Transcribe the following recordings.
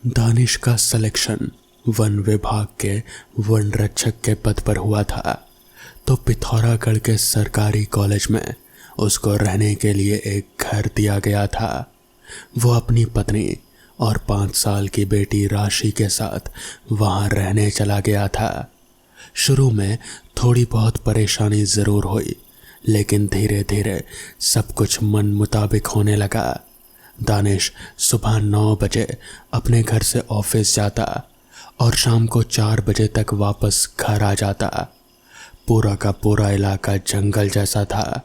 दानिश का selection one विभाग के वन रक्षक के पद पर हुआ था, तो पिथौरागढ़ के सरकारी कॉलेज में उसको रहने के लिए एक घर दिया गया था। वो अपनी पत्नी और 5 साल की बेटी राशि के साथ वहां रहने चला गया था। शुरू में थोड़ी बहुत परेशानी ज़रूर हुई, लेकिन धीरे धीरे सब कुछ मन मुताबिक होने लगा। दानिश सुबह 9 बजे अपने घर से ऑफिस जाता और शाम को 4 बजे तक वापस घर आ जाता। पूरा का पूरा इलाका जंगल जैसा था,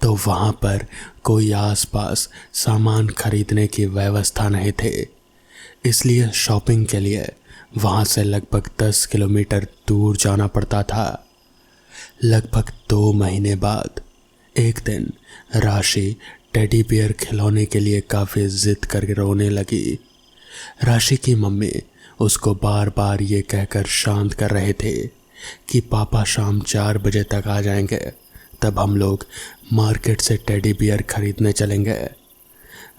तो वहाँ पर कोई आसपास सामान खरीदने की व्यवस्था नहीं थी। इसलिए शॉपिंग के लिए वहाँ से लगभग 10 किलोमीटर दूर जाना पड़ता था। लगभग 2 महीने बाद एक दिन राशि टेडी बियर खिलौने के लिए काफ़ी जिद करके रोने लगी। राशि की मम्मी उसको बार बार ये कहकर शांत कर रहे थे कि पापा शाम 4 बजे तक आ जाएंगे, तब हम लोग मार्केट से टेडी बियर खरीदने चलेंगे।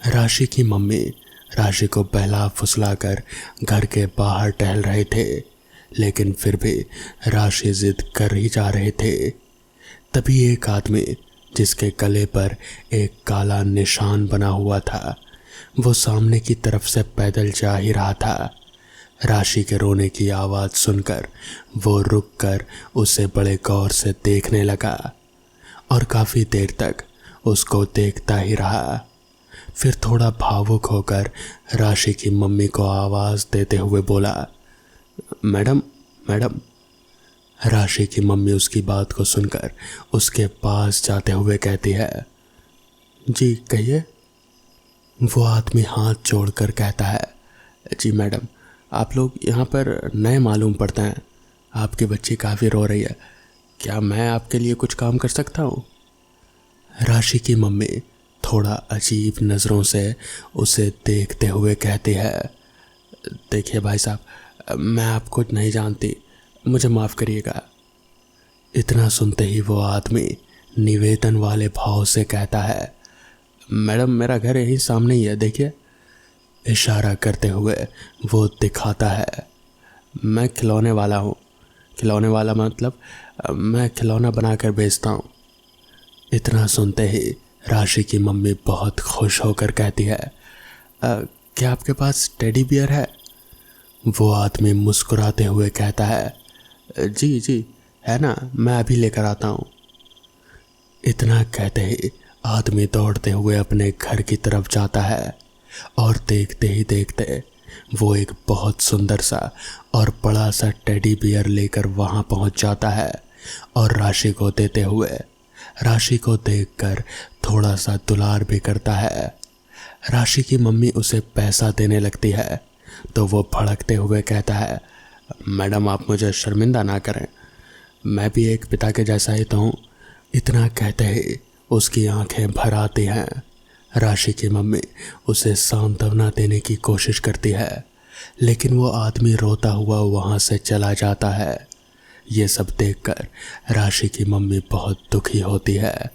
राशि की मम्मी राशि को बहला फुसला कर घर के बाहर टहल रहे थे, लेकिन फिर भी राशि जिद कर ही जा रहे थे। तभी एक आदमी जिसके गले पर एक काला निशान बना हुआ था, वो सामने की तरफ से पैदल जा ही रहा था। राशि के रोने की आवाज़ सुनकर वो रुककर उसे बड़े गौर से देखने लगा और काफ़ी देर तक उसको देखता ही रहा। फिर थोड़ा भावुक होकर राशि की मम्मी को आवाज़ देते हुए बोला, मैडम मैडम। राशि की मम्मी उसकी बात को सुनकर उसके पास जाते हुए कहती है, जी कहिए। वो आदमी हाथ जोड़कर कहता है, जी मैडम, आप लोग यहाँ पर नए मालूम पड़ते हैं। आपकी बच्ची काफ़ी रो रही है, क्या मैं आपके लिए कुछ काम कर सकता हूँ? राशि की मम्मी थोड़ा अजीब नज़रों से उसे देखते हुए कहती है, देखिए भाई साहब, मैं आपको नहीं जानती, मुझे माफ़ करिएगा। इतना सुनते ही वो आदमी निवेदन वाले भाव से कहता है, मैडम मेरा घर यहीं सामने ही है, देखिए। इशारा करते हुए वो दिखाता है, मैं खिलौने वाला हूँ। खिलौने वाला मतलब मैं खिलौना बनाकर बेचता हूँ। इतना सुनते ही राशि की मम्मी बहुत खुश होकर कहती है, क्या आपके पास टेडी बियर है? वो आदमी मुस्कुराते हुए कहता है, जी जी है ना, मैं अभी लेकर आता हूँ। इतना कहते ही आदमी दौड़ते हुए अपने घर की तरफ जाता है और देखते ही देखते वो एक बहुत सुंदर सा और बड़ा सा टेडी बियर लेकर वहाँ पहुँच जाता है और राशि को देते हुए राशि को देखकर थोड़ा सा दुलार भी करता है। राशि की मम्मी उसे पैसा देने लगती है, तो वो भड़कते हुए कहता है, मैडम आप मुझे शर्मिंदा ना करें, मैं भी एक पिता के जैसा ही तो हूँ। इतना कहते ही उसकी आंखें भर आती हैं। राशि की मम्मी उसे सांत्वना देने की कोशिश करती है, लेकिन वो आदमी रोता हुआ वहाँ से चला जाता है। ये सब देखकर राशि की मम्मी बहुत दुखी होती है,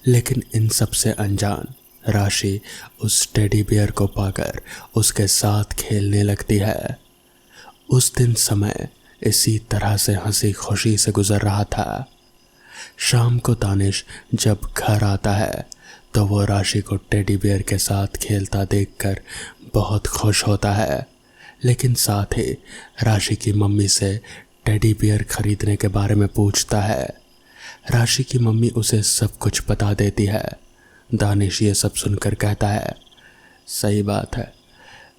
लेकिन इन सब से अनजान राशि उस टेडी बियर को पाकर उसके साथ खेलने लगती है। उस दिन समय इसी तरह से हंसी खुशी से गुजर रहा था। शाम को दानिश जब घर आता है तो वो राशि को टेडी बियर के साथ खेलता देखकर बहुत खुश होता है, लेकिन साथ ही राशि की मम्मी से टेडी बियर खरीदने के बारे में पूछता है। राशि की मम्मी उसे सब कुछ बता देती है। दानिश ये सब सुनकर कहता है, सही बात है,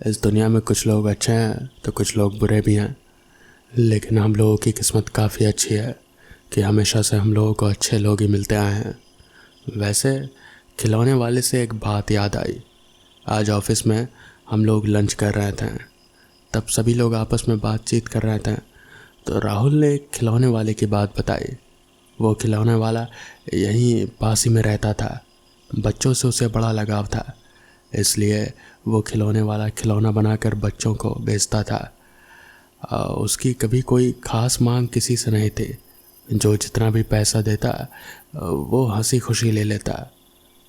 इस दुनिया में कुछ लोग अच्छे हैं तो कुछ लोग बुरे भी हैं, लेकिन हम लोगों की किस्मत काफ़ी अच्छी है कि हमेशा से हम लोगों को अच्छे लोग ही मिलते आए हैं। वैसे खिलौने वाले से एक बात याद आई। आज ऑफिस में हम लोग लंच कर रहे थे, तब सभी लोग आपस में बातचीत कर रहे थे, तो राहुल ने एक खिलौने वाले की बात बताई। वो खिलौने वाला यहीं पास ही में रहता था, बच्चों से उसे बड़ा लगाव था, इसलिए वो खिलौने वाला खिलौना बनाकर बच्चों को बेचता था। उसकी कभी कोई ख़ास मांग किसी से नहीं थी, जो जितना भी पैसा देता वो हंसी खुशी ले लेता,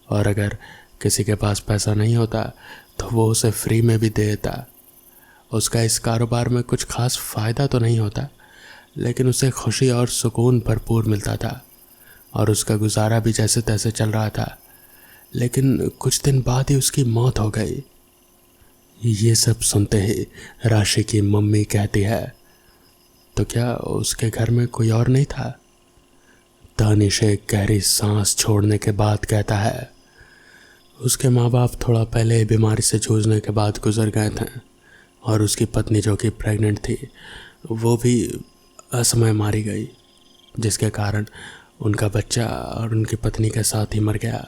और अगर किसी के पास पैसा नहीं होता तो वो उसे फ्री में भी दे देता। उसका इस कारोबार में कुछ खास फ़ायदा तो नहीं होता, लेकिन उसे खुशी और सुकून भरपूर मिलता था और उसका गुजारा भी जैसे तैसे चल रहा था। लेकिन कुछ दिन बाद ही उसकी मौत हो गई। ये सब सुनते ही राशि की मम्मी कहती है, तो क्या उसके घर में कोई और नहीं था? दानिश एक गहरी सांस छोड़ने के बाद कहता है, उसके माँ बाप थोड़ा पहले बीमारी से जूझने के बाद गुजर गए थे और उसकी पत्नी जो कि प्रेग्नेंट थी वो भी असमय मारी गई, जिसके कारण उनका बच्चा और उनकी पत्नी के साथ ही मर गया।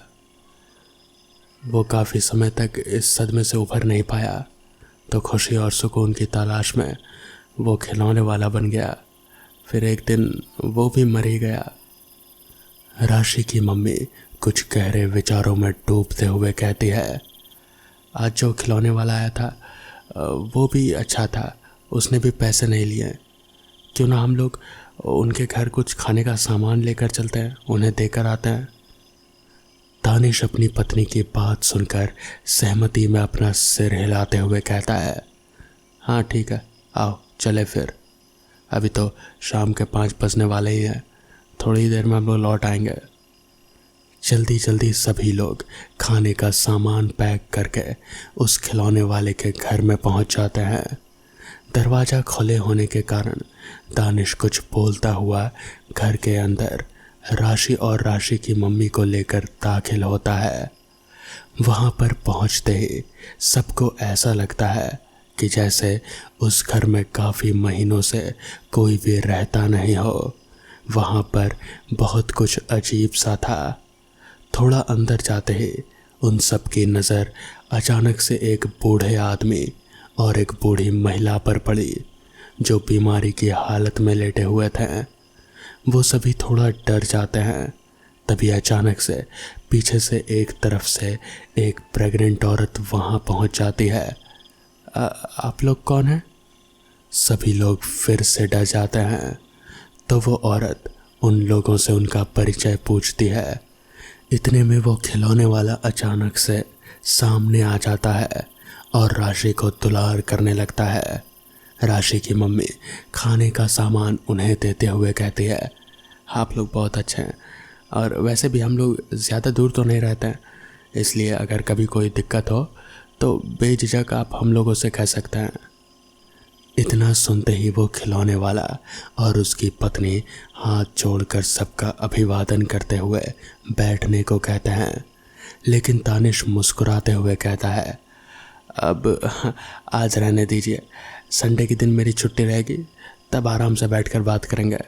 वो काफ़ी समय तक इस सदमे से उभर नहीं पाया, तो खुशी और सुकून की तलाश में वो खिलौने वाला बन गया। फिर एक दिन वो भी मर ही गया। राशि की मम्मी कुछ गहरे विचारों में डूबते हुए कहती है, आज जो खिलौने वाला आया था वो भी अच्छा था, उसने भी पैसे नहीं लिए। क्यों ना हम लोग उनके घर कुछ खाने का सामान लेकर चलते हैं, उन्हें देकर आते हैं। दानिश अपनी पत्नी की बात सुनकर सहमति में अपना सिर हिलाते हुए कहता है, हाँ ठीक है, आओ चले फिर। अभी तो शाम के 5 बजने वाले ही हैं, थोड़ी देर में हम लोग लौट आएंगे। जल्दी जल्दी सभी लोग खाने का सामान पैक करके उस खिलौने वाले के घर में पहुंच जाते हैं। दरवाज़ा खुले होने के कारण दानिश कुछ बोलता हुआ घर के अंदर राशि और राशि की मम्मी को लेकर दाखिल होता है। वहाँ पर पहुँचते ही सबको ऐसा लगता है कि जैसे उस घर में काफ़ी महीनों से कोई भी रहता नहीं हो। वहाँ पर बहुत कुछ अजीब सा था। थोड़ा अंदर जाते ही उन सब की नज़र अचानक से एक बूढ़े आदमी और एक बूढ़ी महिला पर पड़ी, जो बीमारी की हालत में लेटे हुए थे। वो सभी थोड़ा डर जाते हैं। तभी अचानक से पीछे से एक तरफ से एक प्रेग्नेंट औरत वहाँ पहुँच जाती है। आप लोग कौन हैं? सभी लोग फिर से डर जाते हैं। तो वो औरत उन लोगों से उनका परिचय पूछती है। इतने में वो खिलौने वाला अचानक से सामने आ जाता है और राशि को दुलार करने लगता है। राशि की मम्मी खाने का सामान उन्हें देते हुए कहती है, आप लोग बहुत अच्छे हैं और वैसे भी हम लोग ज़्यादा दूर तो नहीं रहते हैं, इसलिए अगर कभी कोई दिक्कत हो तो बेझिझक आप हम लोगों से कह सकते हैं। इतना सुनते ही वो खिलौने वाला और उसकी पत्नी हाथ जोड़कर सबका अभिवादन करते हुए बैठने को कहते हैं। लेकिन दानिश मुस्कुराते हुए कहता है, अब आज रहने दीजिए, संडे के दिन मेरी छुट्टी रहेगी, तब आराम से बैठकर बात करेंगे।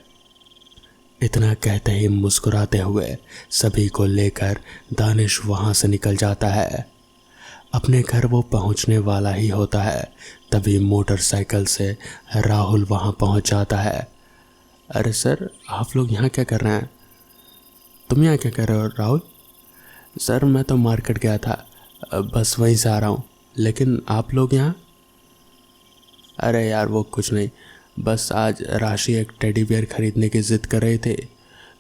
इतना कहते ही मुस्कुराते हुए सभी को लेकर दानिश वहाँ से निकल जाता है। अपने घर वो पहुँचने वाला ही होता है, तभी मोटरसाइकिल से राहुल वहाँ पहुँच जाता है। अरे सर, आप लोग यहाँ क्या कर रहे हैं? तुम यहाँ क्या कर रहे हो राहुल? सर मैं तो मार्केट गया था, बस वहीं से आ रहा हूँ। लेकिन आप लोग यहाँ? अरे यार वो कुछ नहीं, बस आज राशि एक टेडी बियर ख़रीदने की ज़िद कर रही थी,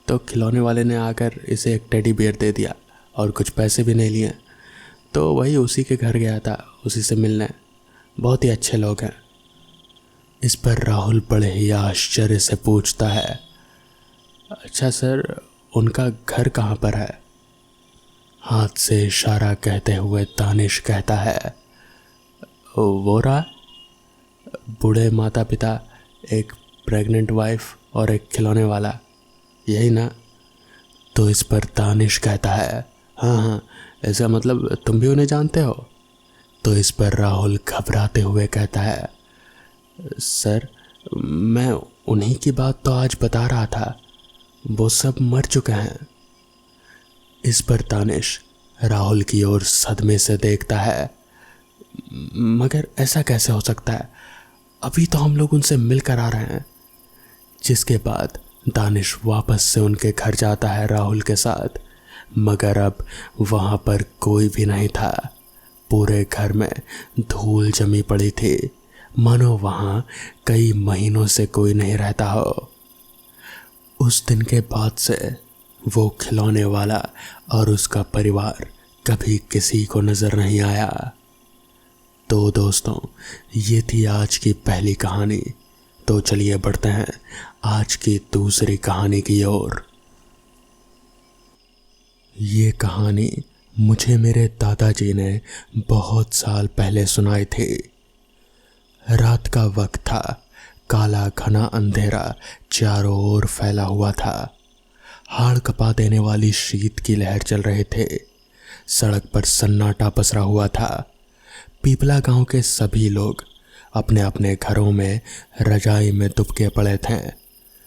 तो खिलौने वाले ने आकर इसे एक टेडी बियर दे दिया और कुछ पैसे भी नहीं लिए, तो वही उसी के घर गया था, उसी से मिलने। बहुत ही अच्छे लोग हैं। इस पर राहुल बड़े ही आश्चर्य से पूछता है, अच्छा सर, उनका घर कहाँ पर है? हाथ से इशारा कहते हुए दानिश कहता है, वो रहा, बूढ़े माता पिता, एक प्रेग्नेंट वाइफ और एक खिलौने वाला, यही ना? तो इस पर दानिश कहता है, हाँ हाँ, ऐसा मतलब तुम भी उन्हें जानते हो? तो इस पर राहुल घबराते हुए कहता है, सर मैं उन्हीं की बात तो आज बता रहा था, वो सब मर चुके हैं। इस पर दानिश राहुल की ओर सदमे से देखता है, मगर ऐसा कैसे हो सकता है, अभी तो हम लोग उनसे मिलकर आ रहे हैं। जिसके बाद दानिश वापस से उनके घर जाता है राहुल के साथ, मगर अब वहाँ पर कोई भी नहीं था। पूरे घर में धूल जमी पड़ी थी, मानो वहाँ कई महीनों से कोई नहीं रहता हो। उस दिन के बाद से वो खिलौने वाला और उसका परिवार कभी किसी को नज़र नहीं आया। तो दोस्तों, ये थी आज की पहली कहानी। तो चलिए बढ़ते हैं आज की दूसरी कहानी की ओर। ये कहानी मुझे मेरे दादाजी ने बहुत साल पहले सुनाई थी। रात का वक्त था, काला घना अंधेरा चारों ओर फैला हुआ था। हाड़ कपा देने वाली शीत की लहर चल रहे थे। सड़क पर सन्नाटा पसरा हुआ था। पीपला गांव के सभी लोग अपने अपने घरों में रजाई में दुबके पड़े थे।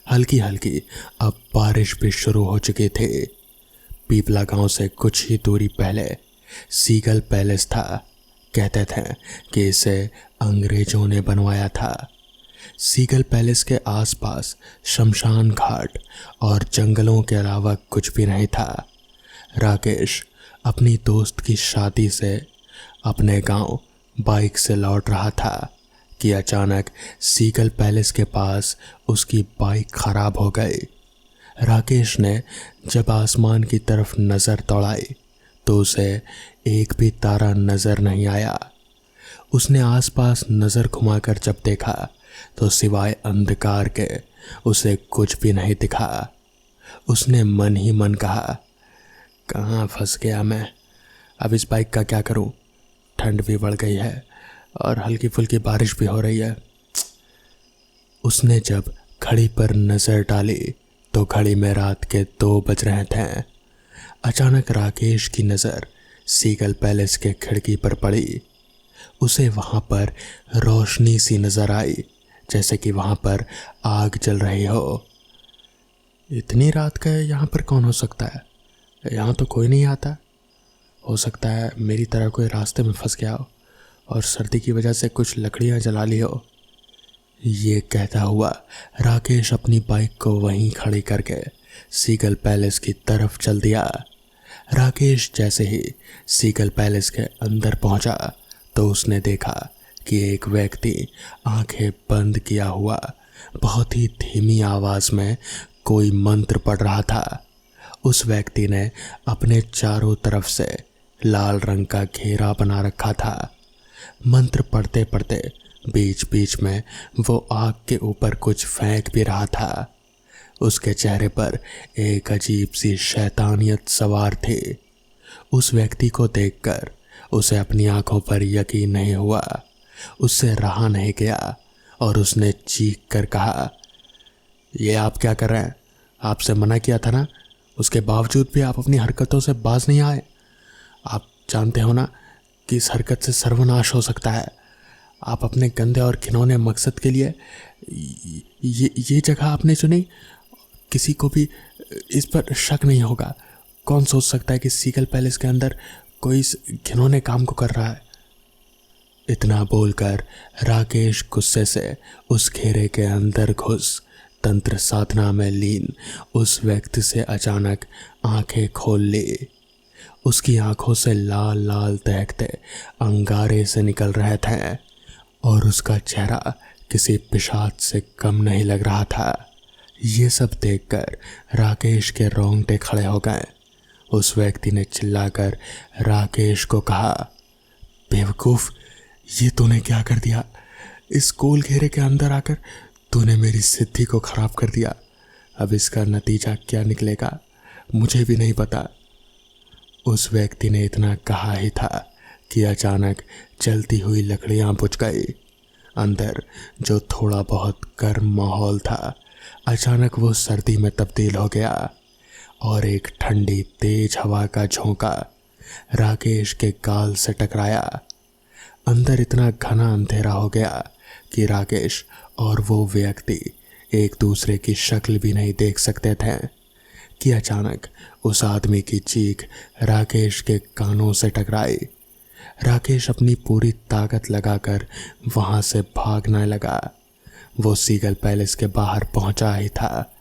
हल्की हल्की अब बारिश भी शुरू हो चुकी थी। पीपला गांव से कुछ ही दूरी पहले सीगल पैलेस था। कहते थे कि इसे अंग्रेजों ने बनवाया था। सीगल पैलेस के आसपास शमशान घाट और जंगलों के अलावा कुछ भी नहीं था। राकेश अपनी दोस्त की शादी से अपने गांव बाइक से लौट रहा था कि अचानक सीगल पैलेस के पास उसकी बाइक खराब हो गई। राकेश ने जब आसमान की तरफ नज़र दौड़ाई तो उसे एक भी तारा नज़र नहीं आया। उसने आसपास नज़र घुमाकर जब देखा तो सिवाय अंधकार के उसे कुछ भी नहीं दिखा। उसने मन ही मन कहा, कहाँ फंस गया मैं। अब इस बाइक का क्या करूं? ठंड भी बढ़ गई है और हल्की फुल्की बारिश भी हो रही है। उसने जब घड़ी पर नज़र डाली तो घड़ी में रात के 2 बज रहे थे। अचानक राकेश की नज़र सीगल पैलेस के खिड़की पर पड़ी। उसे वहाँ पर रोशनी सी नज़र आई, जैसे कि वहाँ पर आग जल रही हो। इतनी रात का यहाँ पर कौन हो सकता है? यहाँ तो कोई नहीं आता। हो सकता है मेरी तरह कोई रास्ते में फंस गया हो और सर्दी की वजह से कुछ लकड़ियाँ जला ली हो। ये कहता हुआ राकेश अपनी बाइक को वहीं खड़ी करके सीगल पैलेस की तरफ चल दिया। राकेश जैसे ही सीगल पैलेस के अंदर पहुंचा तो उसने देखा कि एक व्यक्ति आंखें बंद किया हुआ बहुत ही धीमी आवाज़ में कोई मंत्र पढ़ रहा था। उस व्यक्ति ने अपने चारों तरफ से लाल रंग का घेरा बना रखा था। मंत्र पढ़ते पढ़ते बीच बीच में वो आग के ऊपर कुछ फेंक भी रहा था। उसके चेहरे पर एक अजीब सी शैतानियत सवार थी। उस व्यक्ति को देखकर उसे अपनी आंखों पर यकीन नहीं हुआ। उससे रहा नहीं गया और उसने चीख कर कहा, ये आप क्या कर रहे हैं? आपसे मना किया था ना, उसके बावजूद भी आप अपनी हरकतों से बाज नहीं आए। आप जानते हो ना कि इस हरकत से सर्वनाश हो सकता है। आप अपने गंदे और घिनौने मकसद के लिए ये जगह आपने चुनी। किसी को भी इस पर शक नहीं होगा। कौन सोच सकता है कि सीगल पैलेस के अंदर कोई इस घिनौने काम को कर रहा है? इतना बोलकर राकेश गुस्से से उस घेरे के अंदर घुस तंत्र साधना में लीन उस व्यक्ति से अचानक आंखें खोल ली। उसकी आंखों से लाल लाल दहकते अंगारे से निकल रहे थे और उसका चेहरा किसी पिशाच से कम नहीं लग रहा था। ये सब देखकर राकेश के रोंगटे खड़े हो गए। उस व्यक्ति ने चिल्लाकर राकेश को कहा, बेवकूफ़, ये तूने क्या कर दिया? इस गोल घेरे के अंदर आकर तूने मेरी सिद्धि को खराब कर दिया। अब इसका नतीजा क्या निकलेगा मुझे भी नहीं पता। उस व्यक्ति ने इतना कहा ही था कि अचानक जलती हुई लकड़ियां बुझ गई। अंदर जो थोड़ा बहुत गर्म माहौल था अचानक वो सर्दी में तब्दील हो गया और एक ठंडी तेज हवा का झोंका राकेश के गाल से टकराया। अंदर इतना घना अंधेरा हो गया कि राकेश और वो व्यक्ति एक दूसरे की शक्ल भी नहीं देख सकते थे कि अचानक उस आदमी की चीख राकेश के कानों से टकराई। राकेश अपनी पूरी ताकत लगाकर वहां से भागने लगा। वो सीगल पैलेस के बाहर पहुंचा ही था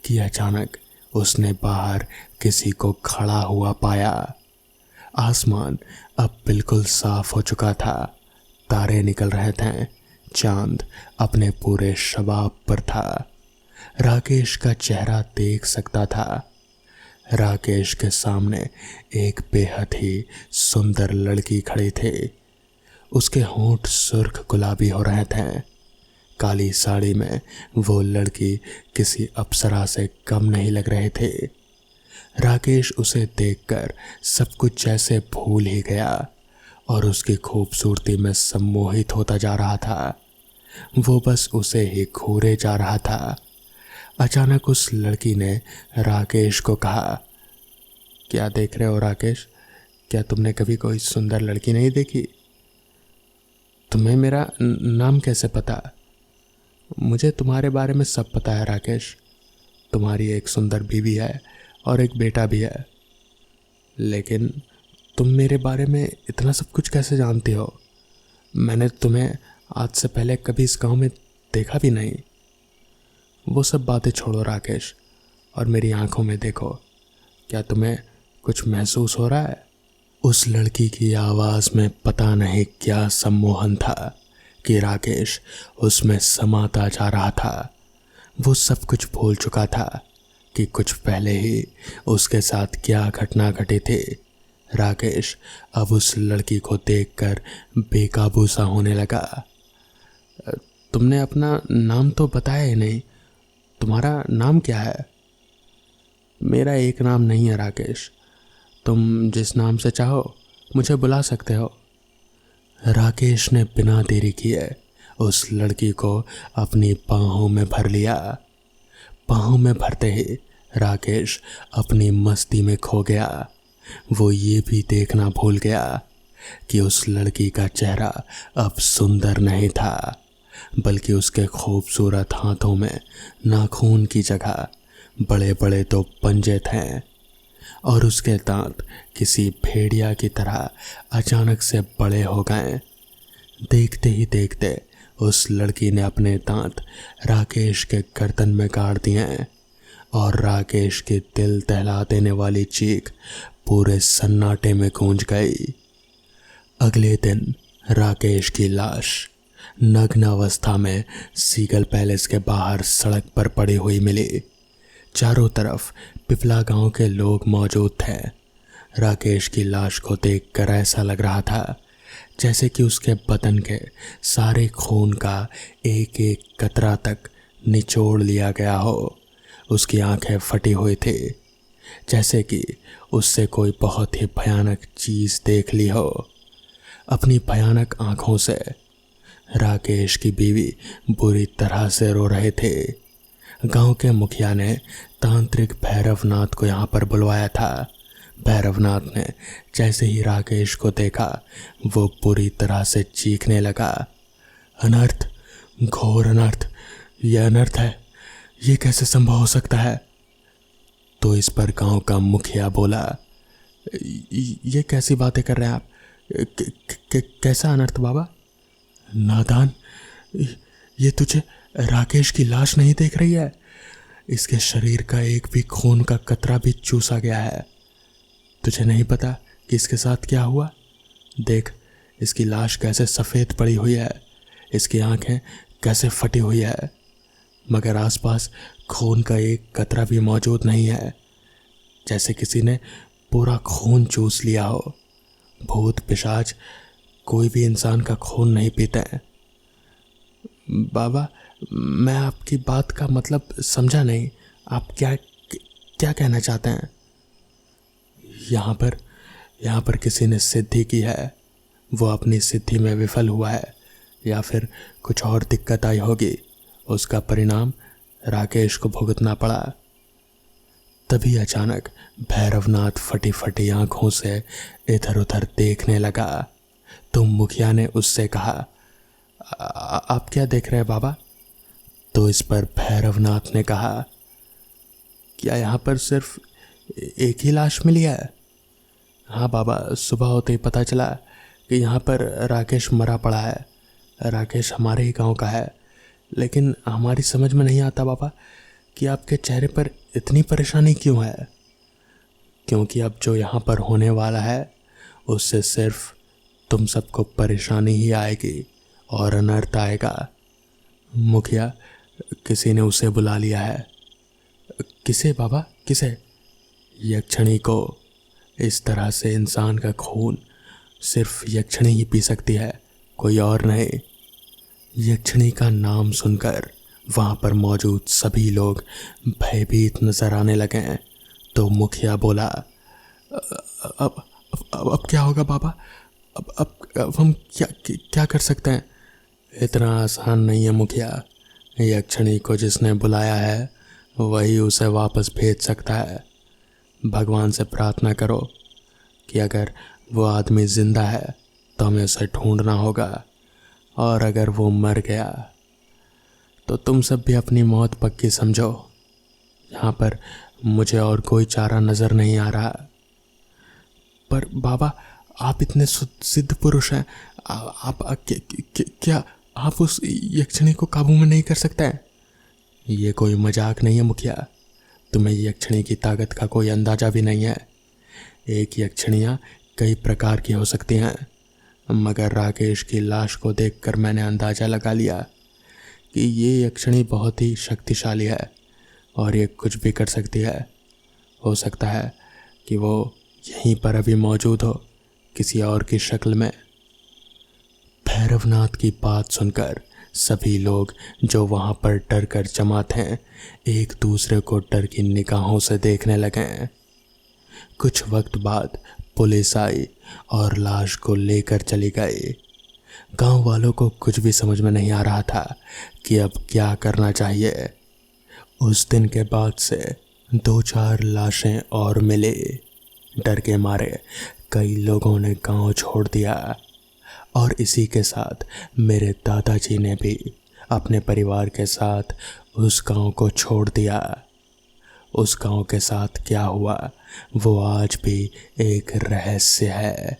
कि अचानक उसने बाहर किसी को खड़ा हुआ पाया। आसमान अब बिल्कुल साफ हो चुका था। तारे निकल रहे थे। चांद अपने पूरे शबाब पर था। राकेश का चेहरा देख सकता था। राकेश के सामने एक बेहद ही सुंदर लड़की खड़ी थी। उसके होंठ सुर्ख गुलाबी हो रहे थे। काली साड़ी में वो लड़की किसी अप्सरा से कम नहीं लग रहे थे। राकेश उसे देखकर सब कुछ जैसे भूल ही गया और उसकी खूबसूरती में सम्मोहित होता जा रहा था। वो बस उसे ही घूरे जा रहा था। अचानक उस लड़की ने राकेश को कहा, क्या देख रहे हो राकेश? क्या तुमने कभी कोई सुंदर लड़की नहीं देखी? तुम्हें मेरा नाम कैसे पता? मुझे तुम्हारे बारे में सब पता है राकेश। तुम्हारी एक सुंदर बीवी है और एक बेटा भी है, लेकिन तुम मेरे बारे में इतना सब कुछ कैसे जानती हो? मैंने तुम्हें आज से पहले कभी इस गांव में देखा भी नहीं। वो सब बातें छोड़ो राकेश और मेरी आंखों में देखो। क्या तुम्हें कुछ महसूस हो रहा है? उस लड़की की आवाज़ में पता नहीं क्या सम्मोहन था कि राकेश उसमें समाता जा रहा था। वो सब कुछ भूल चुका था कि कुछ पहले ही उसके साथ क्या घटना घटी थी। राकेश अब उस लड़की को देखकर बेकाबू सा होने लगा। तुमने अपना नाम तो बताया ही नहीं। तुम्हारा नाम क्या है? मेरा एक नाम नहीं है राकेश। तुम जिस नाम से चाहो मुझे बुला सकते हो। राकेश ने बिना देरी किए उस लड़की को अपनी बाहों में भर लिया। बाहों में भरते ही राकेश अपनी मस्ती में खो गया। वो ये भी देखना भूल गया कि उस लड़की का चेहरा अब सुंदर नहीं था, बल्कि उसके खूबसूरत हाथों में नाखून की जगह बड़े बड़े दो पंजे थे और उसके दांत किसी भेड़िया की तरह अचानक से बड़े हो गए। देखते ही देखते उस लड़की ने अपने दांत राकेश के गर्दन में गाड़ दिए और राकेश की दिल दहला देने वाली चीख पूरे सन्नाटे में गूंज गई। अगले दिन राकेश की लाश नग्न अवस्था में सीगल पैलेस के बाहर सड़क पर पड़ी हुई मिली। चारों तरफ पिपला गांव के लोग मौजूद थे। राकेश की लाश को देखकर ऐसा लग रहा था जैसे कि उसके बदन के सारे खून का एक एक कतरा तक निचोड़ लिया गया हो। उसकी आंखें फटी हुई थी, जैसे कि उससे कोई बहुत ही भयानक चीज़ देख ली हो। अपनी भयानक आंखों से राकेश की बीवी बुरी तरह से रो रहे थे। गांव के मुखिया ने तांत्रिक भैरवनाथ को यहाँ पर बुलवाया था। भैरवनाथ ने जैसे ही राकेश को देखा वो पूरी तरह से चीखने लगा, अनर्थ, घोर अनर्थ, यह अनर्थ है, ये कैसे संभव हो सकता है? तो इस पर गांव का मुखिया बोला, ये कैसी बातें कर रहे हैं आप? कैसा अनर्थ बाबा? नादान, ये तुझे राकेश की लाश नहीं देख रही है? इसके शरीर का एक भी खून का कतरा भी चूसा गया है। तुझे नहीं पता कि इसके साथ क्या हुआ? देख, इसकी लाश कैसे सफ़ेद पड़ी हुई है, इसकी आंखें कैसे फटी हुई है, मगर आसपास खून का एक कतरा भी मौजूद नहीं है, जैसे किसी ने पूरा खून चूस लिया हो। भूत पिशाच कोई भी इंसान का खून नहीं पीते हैं। बाबा, मैं आपकी बात का मतलब समझा नहीं। आप क्या क्या कहना चाहते हैं? यहाँ पर किसी ने सिद्धि की है, वो अपनी सिद्धि में विफल हुआ है या फिर कुछ और दिक्कत आई होगी, उसका परिणाम राकेश को भुगतना पड़ा। तभी अचानक भैरवनाथ फटी फटी आंखों से इधर उधर देखने लगा। तो मुखिया ने उससे कहा, आप क्या देख रहे हैं बाबा? तो इस पर भैरवनाथ ने कहा, क्या यहाँ पर सिर्फ एक ही लाश मिली है? हाँ बाबा, सुबह होते ही पता चला कि यहाँ पर राकेश मरा पड़ा है। राकेश हमारे ही गांव का है, लेकिन हमारी समझ में नहीं आता बाबा कि आपके चेहरे पर इतनी परेशानी क्यों है। क्योंकि अब जो यहाँ पर होने वाला है उससे सिर्फ तुम सबको परेशानी ही आएगी और अनर्थ आएगा। मुखिया, किसी ने उसे बुला लिया है। किसे बाबा, किसे? यक्षिणी को। इस तरह से इंसान का खून सिर्फ यक्षिणी ही पी सकती है, कोई और नहीं। यक्षिणी का नाम सुनकर वहां पर मौजूद सभी लोग भयभीत नजर आने लगे। तो मुखिया बोला, अब अब क्या होगा बाबा? अब हम क्या कर सकते हैं? इतना आसान नहीं है मुखिया। यक्षिणी को जिसने बुलाया है वही उसे वापस भेज सकता है। भगवान से प्रार्थना करो कि अगर वो आदमी जिंदा है तो हमें उसे ढूंढना होगा, और अगर वो मर गया तो तुम सब भी अपनी मौत पक्की समझो। यहाँ पर मुझे और कोई चारा नजर नहीं आ रहा। पर बाबा, आप इतने सिद्ध पुरुष हैं, आप क्या आप उस यक्षिणी को काबू में नहीं कर सकते हैं? ये कोई मजाक नहीं है मुखिया। तुम्हें यक्षिणी की ताकत का कोई अंदाजा भी नहीं है। एक यक्षिणियाँ कई प्रकार की हो सकती हैं, मगर राकेश की लाश को देखकर मैंने अंदाजा लगा लिया कि ये यक्षिणी बहुत ही शक्तिशाली है और ये कुछ भी कर सकती है। हो सकता है कि वो यहीं पर अभी मौजूद हो, किसी और की शक्ल में। भैरवनाथ की बात सुनकर सभी लोग जो वहां पर डर कर जमा थे एक दूसरे को डर की निगाहों से देखने लगे। कुछ वक्त बाद पुलिस आई और लाश को लेकर चली गई। गांव वालों को कुछ भी समझ में नहीं आ रहा था कि अब क्या करना चाहिए। उस दिन के बाद से 2-4 लाशें और मिली। डर के मारे कई लोगों ने गांव छोड़ दिया, और इसी के साथ मेरे दादाजी ने भी अपने परिवार के साथ उस गांव को छोड़ दिया। उस गांव के साथ क्या हुआ वो आज भी एक रहस्य है।